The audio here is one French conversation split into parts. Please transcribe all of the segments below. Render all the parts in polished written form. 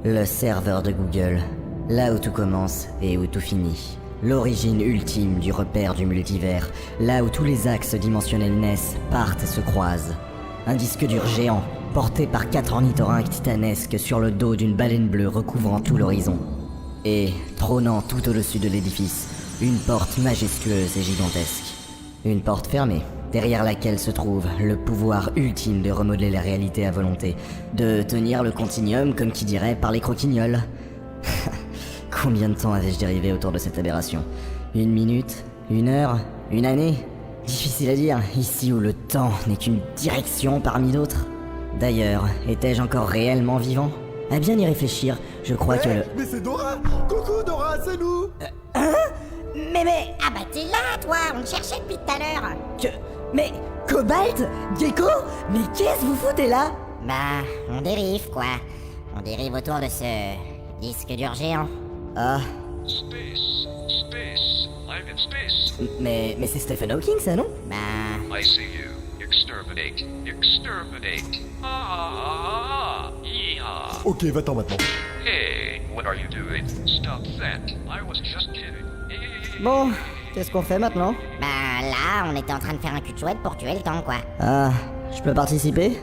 Le serveur de Google, là où tout commence et où tout finit. L'origine ultime du repère du multivers, là où tous les axes dimensionnels naissent, partent et se croisent. Un disque dur géant, porté par 4 ornithorynques titanesques sur le dos d'une baleine bleue recouvrant tout l'horizon. Et, trônant tout au-dessus de l'édifice, une porte majestueuse et gigantesque. Une porte fermée, derrière laquelle se trouve le pouvoir ultime de remodeler la réalité à volonté, de tenir le continuum, comme qui dirait, par les croquignoles. Combien de temps avais-je dérivé autour de cette aberration? 1 minute? 1 heure? 1 année? Difficile à dire, ici où le temps n'est qu'une direction parmi d'autres. D'ailleurs, étais-je encore réellement vivant? À bien y réfléchir, je crois que le... Mais c'est Dora! Coucou Dora, c'est nous! Mais... Ah bah t'es là, toi, on te cherchait depuis tout à l'heure. Mais... Cobalt? Gecko? Mais qu'est-ce que vous foutez là? Bah, on dérive, quoi. On dérive autour de ce disque dur géant. Ah... Space. I'm in space. Mais c'est Stephen Hawking, ça, non? Bah, I see you. Exterminate. Yeah. Ok, va-t'en maintenant. Hey, what are you doing? Stop that. I was just kidding. Bon, qu'est-ce qu'on fait maintenant? bah là, on était en train de faire un cul de chouette pour tuer le temps, quoi. Ah... Je peux participer?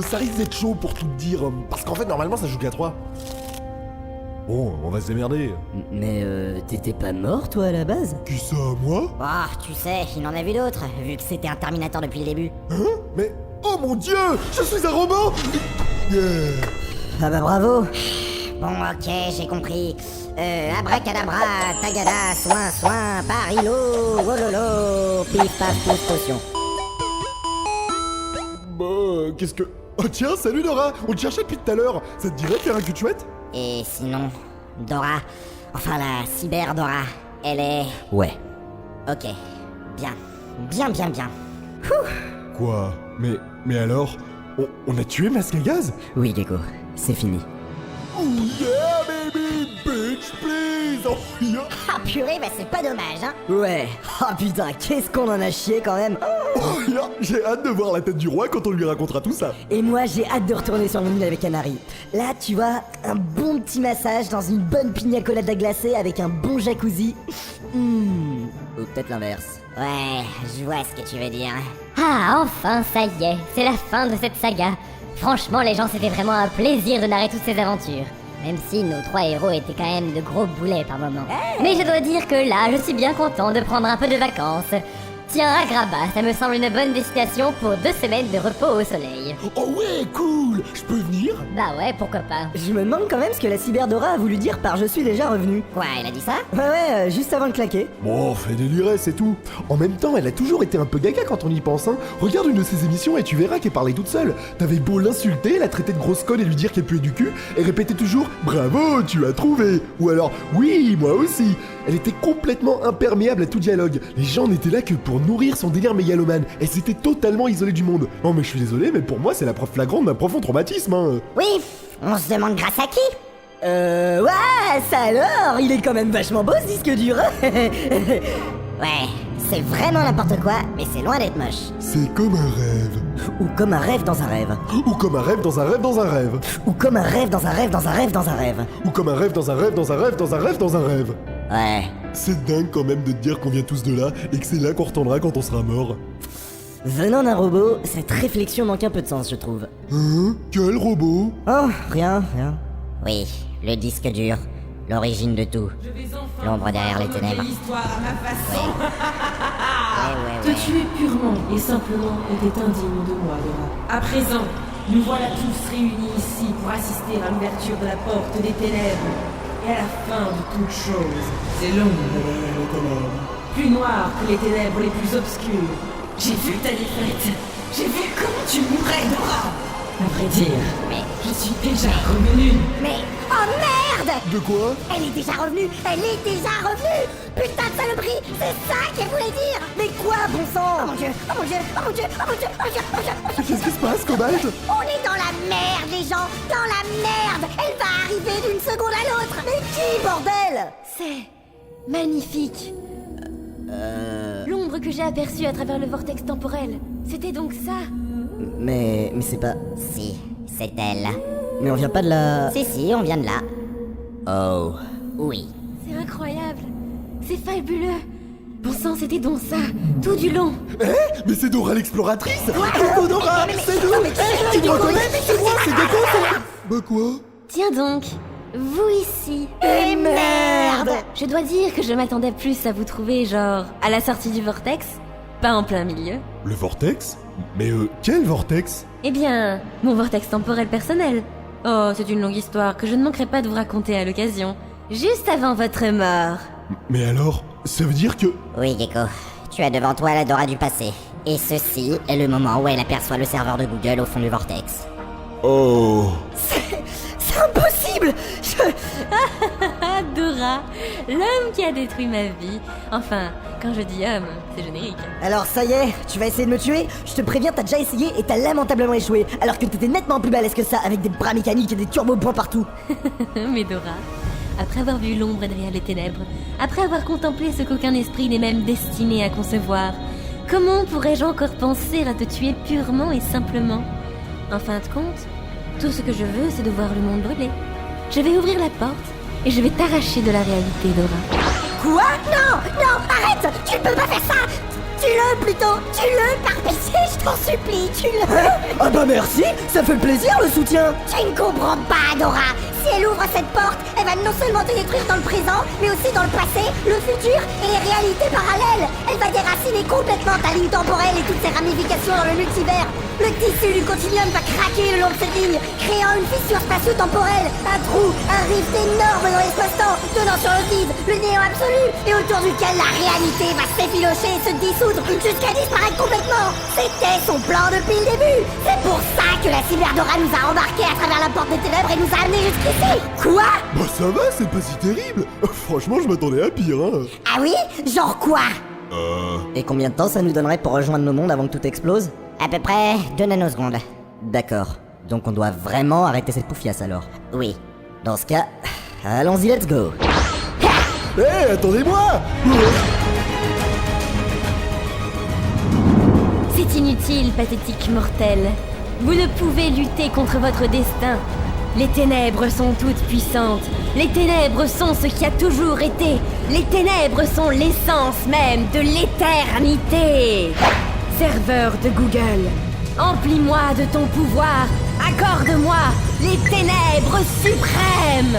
Ça risque d'être chaud pour tout te dire, parce qu'en fait, normalement, ça joue qu'à 3. Bon, on va se démerder. Mais t'étais pas mort, toi, à la base? Qui ça, moi? Oh, tu sais, il en a vu d'autres, vu que c'était un Terminator depuis le début. Hein? Mais... Oh mon dieu! Je suis un robot! Yeah! Ah bah bravo! Bon, ok, j'ai compris. Abracadabra, tagada, soin, parilo, wololo, pif paf pouf potion. Bah, qu'est-ce que... Oh tiens, salut Dora! On te cherchait depuis tout à l'heure. Ça te dirait de faire un cul de chouette? Et sinon, Dora, enfin la cyber Dora, elle est... Ouais. Ok, bien. Quoi? Mais alors? On a tué Masque à Gaz? Oui, Gecko, c'est fini. Oh yeah, baby! Bitch, please! Oh yeah! Ah purée, bah c'est pas dommage, hein. Ouais. Ah putain, qu'est-ce qu'on en a chié quand même. Oh yeah! J'ai hâte de voir la tête du roi quand on lui racontera tout ça. Et moi, j'ai hâte de retourner sur mon île avec Canary. Là, tu vois, un bon petit massage dans une bonne pina colada glacée avec un bon jacuzzi. Ou peut-être l'inverse. Ouais, je vois ce que tu veux dire. Ah, enfin, ça y est, c'est la fin de cette saga. Franchement, les gens, c'était vraiment un plaisir de narrer toutes ces aventures. Même si nos 3 héros étaient quand même de gros boulets par moments. Mais je dois dire que là, je suis bien content de prendre un peu de vacances. Tiens, Agrabah, ça me semble une bonne destination pour 2 semaines de repos au soleil. Oh ouais, cool! Je peux venir? Bah ouais, pourquoi pas. Je me demande quand même ce que la cyberdora a voulu dire par je suis déjà revenu. Quoi, elle a dit ça? Ouais, juste avant de claquer. Bon, fais délirer, c'est tout. En même temps, elle a toujours été un peu gaga quand on y pense, hein. Regarde une de ses émissions et tu verras qu'elle parlait toute seule. T'avais beau l'insulter, la traiter de grosse conne et lui dire qu'elle puait du cul, elle répétait toujours « Bravo, tu as trouvé !» Ou alors « Oui, moi aussi !» Elle était complètement imperméable à tout dialogue. Les gens n'étaient là que pour nourrir son délire mégalomane. Elle s'était totalement isolée du monde. Non mais je suis désolé, mais pour moi c'est la preuve flagrante d'un profond traumatisme, hein. Oui, on se demande grâce à qui? Ouais, ça alors, il est quand même vachement beau ce disque dur. Ouais, c'est vraiment n'importe quoi, mais c'est loin d'être moche. C'est comme un rêve. Ou comme un rêve dans un rêve. Ou comme un rêve dans un rêve dans un rêve. Ou comme un rêve dans un rêve dans un rêve dans un rêve. Ou comme un rêve dans un rêve dans un rêve dans un rêve dans un rêve. Ouais. C'est dingue quand même de te dire qu'on vient tous de là et que c'est là qu'on retournera quand on sera mort. Venant d'un robot, cette réflexion manque un peu de sens, je trouve. Hein? Quel robot? Oh, rien. Oui, le disque dur, l'origine de tout. L'ombre derrière les ténèbres. L'histoire à ma façon. Ouais. Te tuer purement et simplement était indigne de moi, Dora. À présent, nous voilà tous réunis ici pour assister à l'ouverture de la porte des ténèbres et à la fin de toute chose. C'est l'ombre derrière les ténèbres, plus noire que les ténèbres les plus obscures. J'ai vu ta défaite. J'ai vu comment tu mourrais, Dora. À vrai dire, Mais- je suis déjà revenu. Mais... Oh merde! De quoi? Elle est déjà revenue! Putain de saloperie! C'est ça qu'elle voulait dire! Mais quoi, bon Oh sang? mon dieu! Qu'est-ce qui se passe, Cobalt? On est dans la merde, les gens! Dans la merde! Elle va arriver d'une seconde à l'autre! Mais qui, bordel? C'est magnifique. L'ombre que j'ai aperçue à travers le vortex temporel, c'était donc ça. Mais c'est pas... Si, c'est elle. Mais on vient pas de la... Si, on vient de là. Oh... Oui. C'est incroyable. C'est fabuleux. Bon sang, c'était donc ça, tout du long. Mais c'est Dora l'exploratrice. Coucou Dora, c'est nous. Tu me reconnais? C'est moi, c'est Gecko, c'est... Bah quoi? Tiens donc, vous ici. Et merde! Je dois dire que je m'attendais plus à vous trouver genre à la sortie du vortex, pas en plein milieu. Le vortex? Mais quel vortex? Eh bien, mon vortex temporel personnel. Oh, c'est une longue histoire que je ne manquerai pas de vous raconter à l'occasion. Juste avant votre mort. Mais alors, ça veut dire que... Oui, Gecko. Tu as devant toi la Dora du passé. Et ceci est le moment où elle aperçoit le serveur de Google au fond du vortex. Oh... C'est impossible. Ah, Dora, l'homme qui a détruit ma vie. Enfin, quand je dis homme, c'est générique. Alors ça y est, tu vas essayer de me tuer? Je te préviens, t'as déjà essayé et t'as lamentablement échoué, alors que t'étais nettement plus balèze que ça, avec des bras mécaniques et des turbo-points partout. Mais Dora, après avoir vu l'ombre derrière les ténèbres, après avoir contemplé ce qu'aucun esprit n'est même destiné à concevoir, comment pourrais-je encore penser à te tuer purement et simplement? En fin de compte, tout ce que je veux, c'est de voir le monde brûler. Je vais ouvrir la porte et je vais t'arracher de la réalité, Dora. Quoi? Non, arrête! Tu ne peux pas faire ça! Tue-le plutôt! Tue-le par pitié, je t'en supplie, tue-le! Ah bah merci, ça fait plaisir le soutien. Tu ne comprends pas, Dora! Si elle ouvre cette porte, elle va non seulement te détruire dans le présent, mais aussi dans le passé, le futur et les réalités parallèles! Elle va déraciner complètement ta ligne temporelle et toutes ses ramifications dans le multivers! Le tissu du continuum va craquer le long de cette ligne, créant une fissure spatio-temporelle, un trou, un rift énorme dans l'espace-temps, donnant sur le vide, le néant absolu, et autour duquel la réalité va s'effilocher et se dissoudre jusqu'à disparaître complètement. C'était son plan depuis le début. C'est pour ça que la Cyberdora nous a embarqués à travers la porte des ténèbres et nous a amenés jusqu'ici. Quoi? Bah ça va, c'est pas si terrible. Franchement, je m'attendais à pire, hein. Ah oui? Genre quoi? Et combien de temps ça nous donnerait pour rejoindre nos mondes avant que tout explose? À peu près 2 nanosecondes. D'accord, donc on doit vraiment arrêter cette poufiasse alors. Oui. Dans ce cas, allons-y, let's go. Hé, attendez-moi. C'est inutile, pathétique mortel. Vous ne pouvez lutter contre votre destin. Les ténèbres sont toutes puissantes. Les ténèbres sont ce qui a toujours été. Les ténèbres sont l'essence même de l'éternité. Serveur de Google, emplis-moi de ton pouvoir. Accorde-moi les ténèbres suprêmes.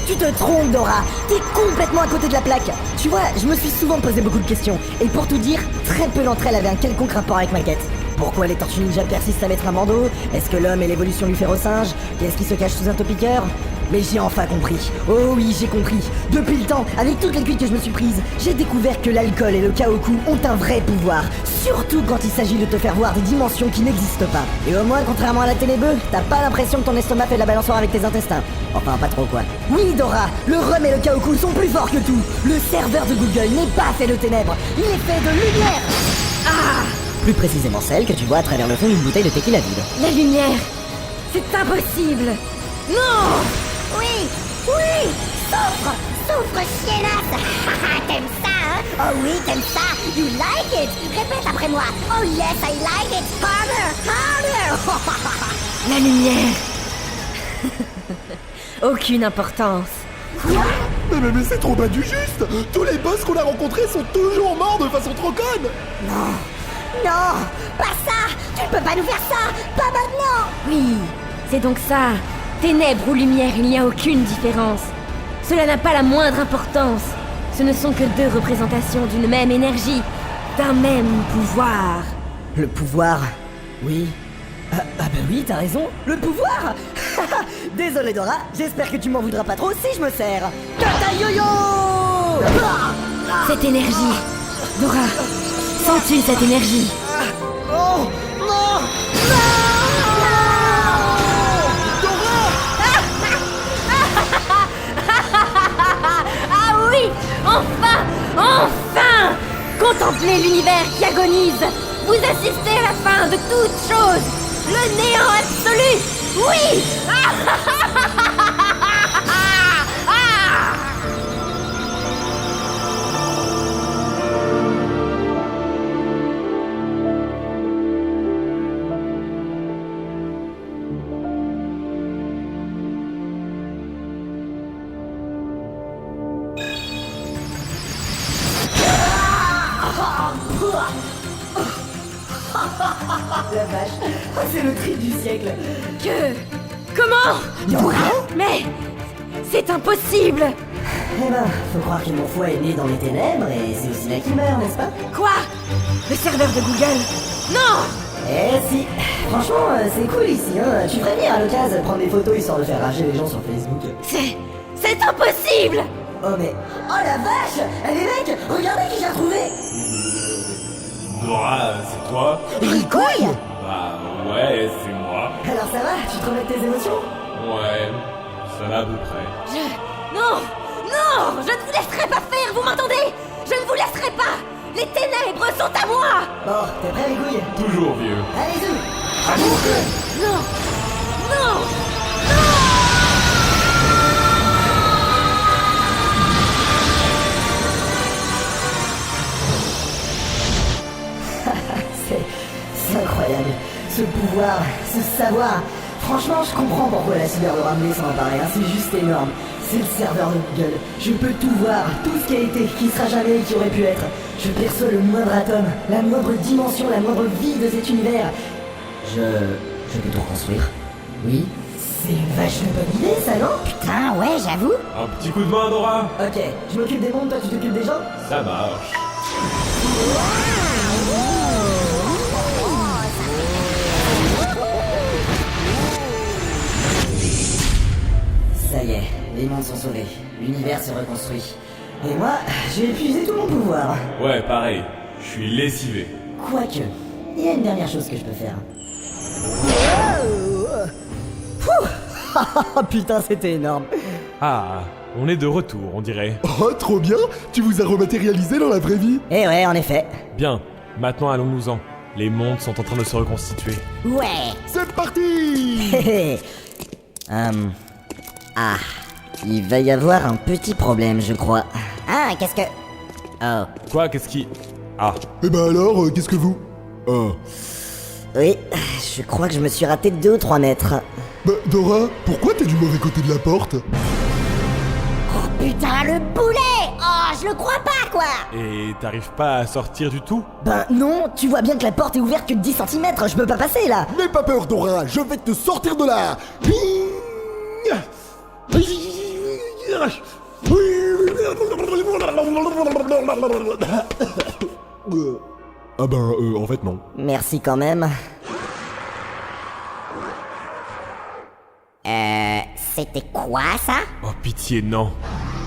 Tu te trompes, Dora. T'es complètement à côté de la plaque. Tu vois, je me suis souvent posé beaucoup de questions. Et pour tout dire, très peu d'entre elles avaient un quelconque rapport avec ma quête. Pourquoi les tortues ninja persistent à mettre un bandeau? Est-ce que l'homme est l'évolution du féro-singe? Qu'est-ce qui se cache sous un topiqueur? Mais j'ai enfin compris. Oh oui, j'ai compris. Depuis le temps, avec toutes les cuites que je me suis prises, j'ai découvert que l'alcool et le kaoku ont un vrai pouvoir. Surtout quand il s'agit de te faire voir des dimensions qui n'existent pas. Et au moins, contrairement à la ténébeux, t'as pas l'impression que ton estomac fait de la balançoire avec tes intestins. Enfin, pas trop quoi. Oui, Dora, le rhum et le kaoku sont plus forts que tout. Le serveur de Google n'est pas fait de ténèbres, il est fait de lumière. Plus précisément celle que tu vois à travers le fond d'une bouteille de tequila vide. La lumière, c'est impossible. Non! Oui, souffre, chiennasse. T'aimes ça, hein? Oh oui, t'aimes ça. You like it? Répète après moi. Oh yes, I like it. Harder. La lumière. Aucune importance. Mais c'est trop bas du juste. Tous les boss qu'on a rencontrés sont toujours morts de façon trop conne. Non, pas ça. Tu ne peux pas nous faire ça. Pas maintenant. Oui, c'est donc ça. Ténèbres ou lumière, il n'y a aucune différence. Cela n'a pas la moindre importance. Ce ne sont que deux représentations d'une même énergie, d'un même pouvoir. Le pouvoir? Oui. Ah bah oui, t'as raison. Le pouvoir. Désolé Dora, j'espère que tu m'en voudras pas trop si je me sers. Kata yo-yo. Cette énergie. Dora, sens-tu cette énergie? Oh non. Ah oui! Enfin! Contemplez l'univers qui agonise! Vous assistez à la fin de toute chose! Le néant absolu! Oui! La vache, c'est le trip du siècle. Comment Mais... c'est impossible. Eh ben, faut croire que mon foie est né dans les ténèbres et c'est aussi là qu'il meurt, n'est-ce pas? Quoi? Le serveur de Google? Non! Eh si, franchement, c'est cool ici, hein. Tu ferais venir à l'occasion prendre des photos histoire de faire rager les gens sur Facebook. C'est impossible! Oh mais... Oh la vache! Eh les mecs, regardez qui j'ai trouvé! Dora, c'est toi? Ricouille! Bah ouais, c'est moi. Alors ça va? Tu te remets de tes émotions? Ouais, ça va à peu près. Non! Non! Je ne vous laisserai pas faire, vous m'entendez? Je ne vous laisserai pas! Les ténèbres sont à moi! Bon, t'es prêt Ricouille? Toujours vieux. Allez-y! Non! Non! C'est incroyable. Ce pouvoir, ce savoir. Franchement, je comprends pourquoi la cyber de Ramley s'en emparait, hein. C'est juste énorme. C'est le serveur de Google. Je peux tout voir, tout ce qui a été, qui sera jamais et qui aurait pu être. Je perçois le moindre atome, la moindre dimension, la moindre vie de cet univers. Je peux tout reconstruire. Oui. C'est une vachement bonne idée, ça, non? Putain, ouais, j'avoue. Un petit coup de main, Dora? Ok, je m'occupe des mondes, toi tu t'occupes des gens? Ça marche. Ça y est, les mondes sont sauvés. L'univers se reconstruit. Et moi, j'ai épuisé tout mon pouvoir. Ouais, pareil. Je suis lessivé. Quoique, il y a une dernière chose que je peux faire. Putain, c'était énorme. Ah, on est de retour, on dirait. Oh, trop bien! Tu vous as rematérialisé dans la vraie vie? Eh ouais, en effet. Bien, maintenant allons-nous-en. Les mondes sont en train de se reconstituer. Ouais. C'est parti! Ah, il va y avoir un petit problème, je crois. Ah, qu'est-ce que... Oh, Quoi, qu'est-ce qui... Ah, Eh ben alors, qu'est-ce que vous? oui, je crois que je me suis raté de 2 ou 3 mètres. Bah, Dora, pourquoi t'es du mauvais côté de la porte? Oh putain, le boulet! Oh, je le crois pas, quoi! et t'arrives pas à sortir du tout? Ben non, tu vois bien que la porte est ouverte que de 10 cm, je peux pas passer là. N'aie pas peur, Dora, je vais te sortir de là! Ah ben, en fait non. Merci quand même. C'était quoi, ça? Oh pitié, non.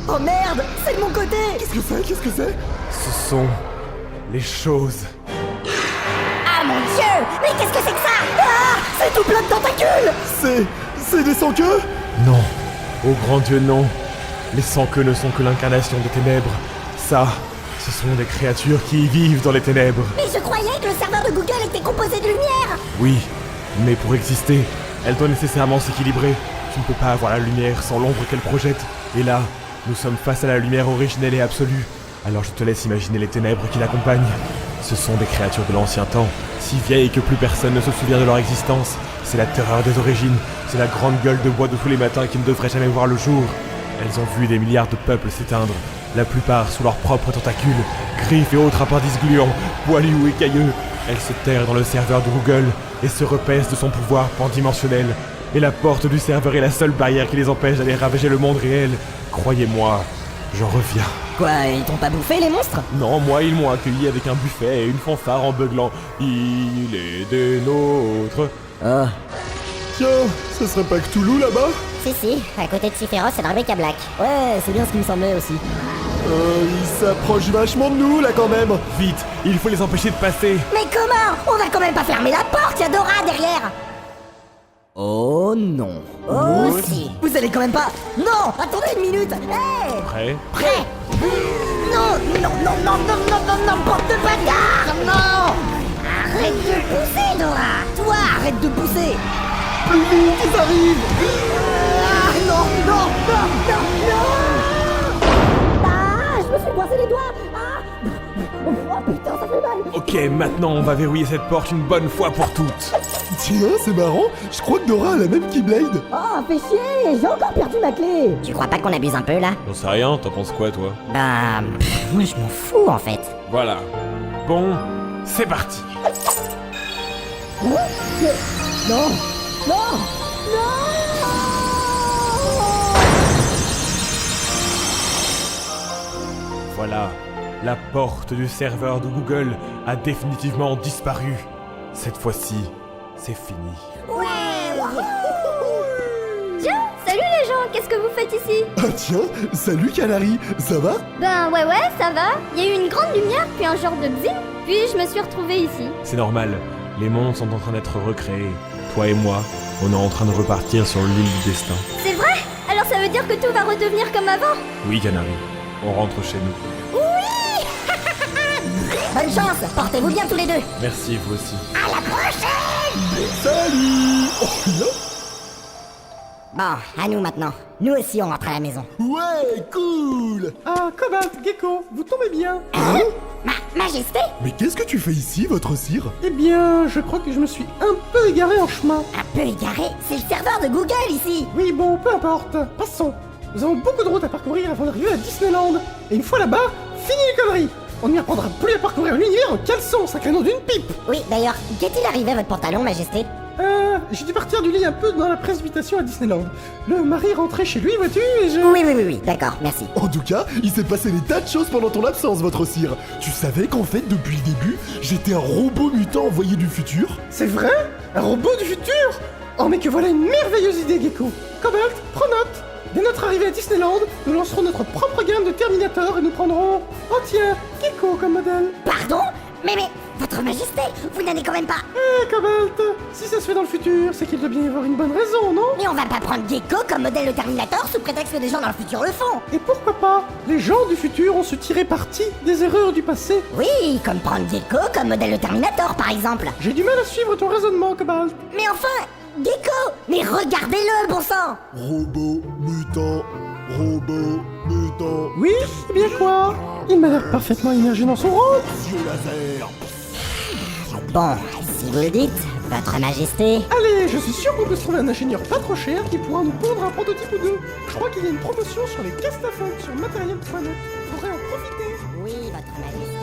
Oh merde, c'est de mon côté. Qu'est-ce que c'est? Qu'est-ce que c'est? Ce sont... les choses. Ah, mon Dieu! Mais qu'est-ce que c'est que ça? Ah, c'est tout plein de tentacules. C'est des sans-queues? Non. Oh grand Dieu, non. Les sans-queues ne sont que l'incarnation des ténèbres. Ça, ce sont des créatures qui vivent dans les ténèbres. Mais je croyais que le serveur de Google était composé de lumière! Oui, mais pour exister, elle doit nécessairement s'équilibrer. Tu ne peux pas avoir la lumière sans l'ombre qu'elle projette. Et là, nous sommes face à la lumière originelle et absolue. Alors je te laisse imaginer les ténèbres qui l'accompagnent. Ce sont des créatures de l'ancien temps, si vieilles que plus personne ne se souvient de leur existence. C'est la terreur des origines, c'est la grande gueule de bois de tous les matins qui ne devrait jamais voir le jour. Elles ont vu des milliards de peuples s'éteindre, la plupart sous leurs propres tentacules, griffes et autres appendices gluants, poilus ou écailleux. Elles se terrent dans le serveur de Google et se repaissent de son pouvoir pandimensionnel. Et la porte du serveur est la seule barrière qui les empêche d'aller ravager le monde réel. Croyez-moi, j'en reviens. Quoi, ils t'ont pas bouffé les monstres? Non, moi, ils m'ont accueilli avec un buffet et une fanfare en beuglant. Il est des nôtres. Oh, Tiens, ce serait pas Cthulhu là-bas? Si, à côté de Sephiroth, c'est dans Rebecca Black. ouais, c'est bien ce qui me semblait aussi. Il s'approche vachement de nous là quand même. Vite, il faut les empêcher de passer. Mais comment? On va quand même pas fermer la porte, y'a Dora derrière! Oh non. Oh si! Vous allez quand même pas... Non, attendez une minute. Hey, Prêt? Prêt! Non, porte de bâtard! Non! Arrête de pousser, Dora! toi, arrête de pousser. Plus vite, ils arrivent! Ah, non. Ah, je me suis coincé les doigts! Ah! Oh putain, ça fait mal! Ok, maintenant on va verrouiller cette porte une bonne fois pour toutes. Tiens, c'est marrant, je crois que Dora a la même Keyblade. Oh, fais chier, j'ai encore perdu ma clé. Tu crois pas qu'on abuse un peu, là? J'en sais rien, t'en penses quoi toi? Bah... moi je m'en fous, en fait. Voilà. Bon, c'est parti. Non. Voilà, la porte du serveur de Google a définitivement disparu. Cette fois-ci, c'est fini. Tiens, salut les gens, qu'est-ce que vous faites ici? Ah tiens, salut Canary, ça va? Ben ouais, ça va. Il y a eu une grande lumière, puis un genre de bzing, puis je me suis retrouvée ici. C'est normal, les mondes sont en train d'être recréés. Toi et moi, on est en train de repartir sur l'île du destin. C'est vrai? Alors ça veut dire que tout va redevenir comme avant? Oui, Canary, on rentre chez nous. Bonne chance, portez-vous bien tous les deux. Merci, vous aussi. À la prochaine. Salut! Oh là! Bon, à nous maintenant. Nous aussi on rentre à la maison. Ouais, cool! Ah, Cobalt, Gecko, vous tombez bien. Majesté? Mais qu'est-ce que tu fais ici, votre cire? Eh bien, je crois que je me suis un peu égaré en chemin. Un peu égaré? C'est le serveur de Google ici. Oui, bon, peu importe. Passons. Nous avons beaucoup de routes à parcourir avant d'arriver à Disneyland. Et une fois là-bas, fini les conneries. On n'y apprendra plus à parcourir l'univers en caleçon, sacré nom d'une pipe. Oui, d'ailleurs, qu'est-il arrivé à votre pantalon, Majesté? J'ai dû partir du lit un peu dans la précipitation à Disneyland. Le mari rentrait chez lui, vois-tu, et je... Oui, d'accord, merci. En tout cas, il s'est passé des tas de choses pendant ton absence, votre cire. Tu savais qu'en fait, depuis le début, j'étais un robot mutant envoyé du futur? C'est vrai? Un robot du futur? Oh, mais que voilà une merveilleuse idée, Gecko. Cobalt, prends note. Dès notre arrivée à Disneyland, nous lancerons notre propre gamme de Terminator et nous prendrons... Oh tiens, Gecko comme modèle. Pardon? Mais, votre Majesté, vous n'allez quand même pas... Cobalt, si ça se fait dans le futur, c'est qu'il doit bien y avoir une bonne raison, non? Mais on va pas prendre Gecko comme modèle de Terminator sous prétexte que des gens dans le futur le font. Et pourquoi pas? Les gens du futur ont su tirer parti des erreurs du passé. Oui, comme prendre Gecko comme modèle de Terminator, par exemple. J'ai du mal à suivre ton raisonnement, Cobalt. Mais enfin, Gecko! Mais regardez-le, bon sang! Robot mutant, robot mutant. Oui, eh bien quoi? Il m'a l'air parfaitement immergé dans son rôle. Yeux laser. Bon, si vous le dites, votre Majesté... Allez, je suis sûr qu'on peut se trouver un ingénieur pas trop cher qui pourra nous pondre un prototype ou deux. Je crois qu'il y a une promotion sur les Castafunks sur matériel.net. Faudrait en profiter. Oui, votre Majesté.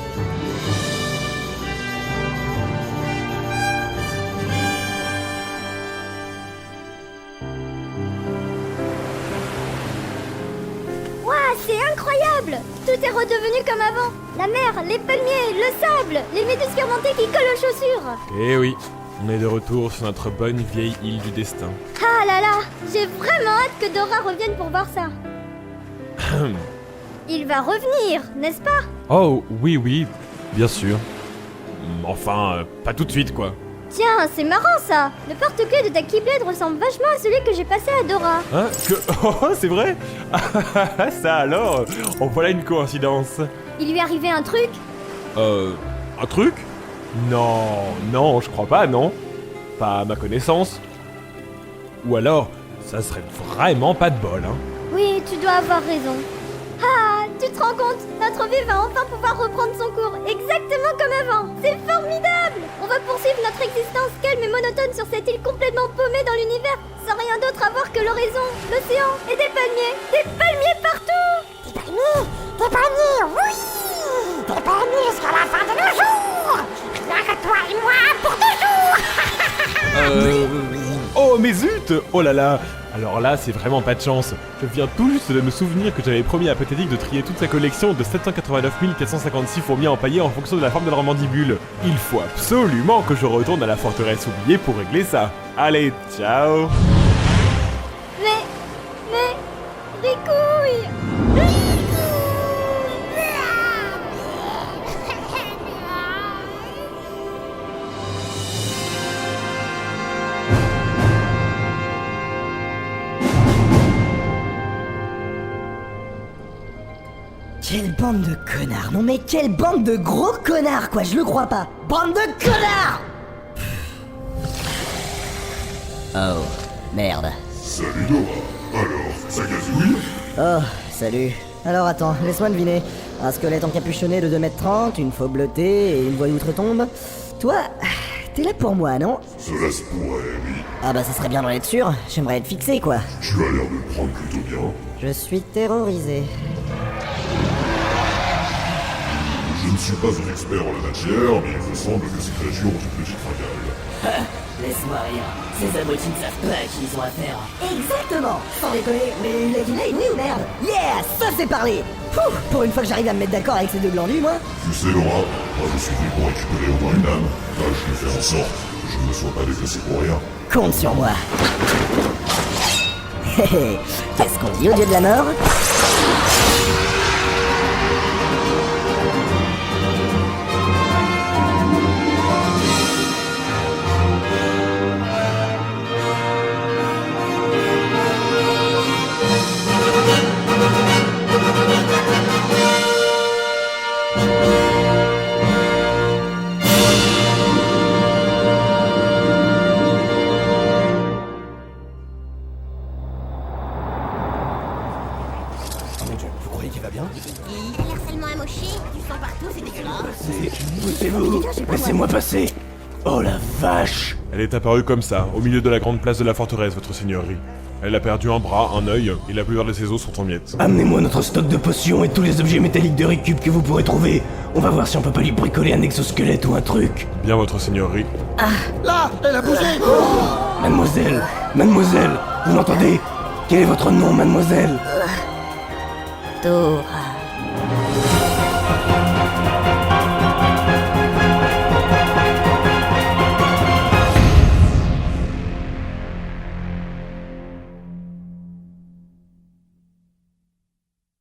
Waouh, c'est incroyable! Tout est redevenu comme avant. La mer, les palmiers, le sable, les méduses fermentées qui collent aux chaussures. Eh oui, on est de retour sur notre bonne vieille île du destin. Ah là là, j'ai vraiment hâte que Dora revienne pour voir ça. Il va revenir, n'est-ce pas? Oh, oui, bien sûr. Enfin, pas tout de suite, quoi. Tiens, c'est marrant ça. Le porte-clés de ta Keyblade ressemble vachement à celui que j'ai passé à Dora. Hein? Oh, c'est vrai? Ça alors? Oh, voilà une coïncidence. Il lui arrivait un truc? Un truc? Non, je crois pas, non. Pas à ma connaissance. Ou alors, ça serait vraiment pas de bol, hein. Oui, tu dois avoir raison. Ah, tu te rends compte? Notre vie va enfin pouvoir reprendre son cours, exactement comme avant. C'est formidable! On va poursuivre notre existence calme et monotone sur cette île complètement paumée dans l'univers, sans rien d'autre à voir que l'horizon, l'océan et des palmiers. Des palmiers partout! Des palmiers! Des palmiers, oui! Des palmiers jusqu'à la fin de nos jours! Rien que toi et moi pour toujours! Oh, mais zut! Oh là là! Alors là, c'est vraiment pas de chance. Je viens tout juste de me souvenir que j'avais promis à Pathétique de trier toute sa collection de 789 456 fourmis empaillées en fonction de la forme de leur mandibule. Il faut absolument que je retourne à la forteresse oubliée pour régler ça. Allez, ciao! Mais... Ricouille! Quelle bande de connards! Non mais quelle bande de gros connards quoi, je le crois pas! Bande de connards! Oh, merde. Salut Dora. Alors, ça gazouille? Oh, salut. Alors attends, laisse-moi deviner. Un squelette encapuchonné de 2m30, une faux bleutée et une voix d'outre-tombe. Toi, t'es là pour moi, non? Cela se pourrait, oui. Ah bah ça serait bien d'en être sûr, j'aimerais être fixé quoi. Tu as l'air de le prendre plutôt bien. Je suis terrorisé. Je ne suis pas un expert en la matière, mais il me semble que ces créatures ont une petite fringale. Laisse-moi rire. Ces abrutis ne savent pas à qui ils ont affaire. Exactement. Sans déconner, mais il a dit oui ou merde? Yeah, ça c'est parlé. Pouf, pour une fois que j'arrive à me mettre d'accord avec ces deux glandus, moi. Tu sais, Laura, moi je suis venu pour récupérer au moins une âme. Tâche de faire en sorte que je ne sois pas déplacé pour rien. Compte sur moi. Qu'est-ce qu'on dit au dieu de la mort? Vous croyez qu'il va bien? Il a l'air seulement amoché, du sang partout, c'est dégueulasse. Poussez-vous. Laissez-moi passer. Oh la vache. Elle est apparue comme ça, au milieu de la grande place de la forteresse, votre seigneurie. Elle a perdu un bras, un œil, et la plupart de ses os sont en miettes. Amenez-moi notre stock de potions et tous les objets métalliques de récup que vous pourrez trouver. On va voir si on peut pas lui bricoler un exosquelette ou un truc. Bien, votre seigneurie. Là, elle a bougé. Mademoiselle, vous m'entendez? Quel est votre nom, mademoiselle? Dora.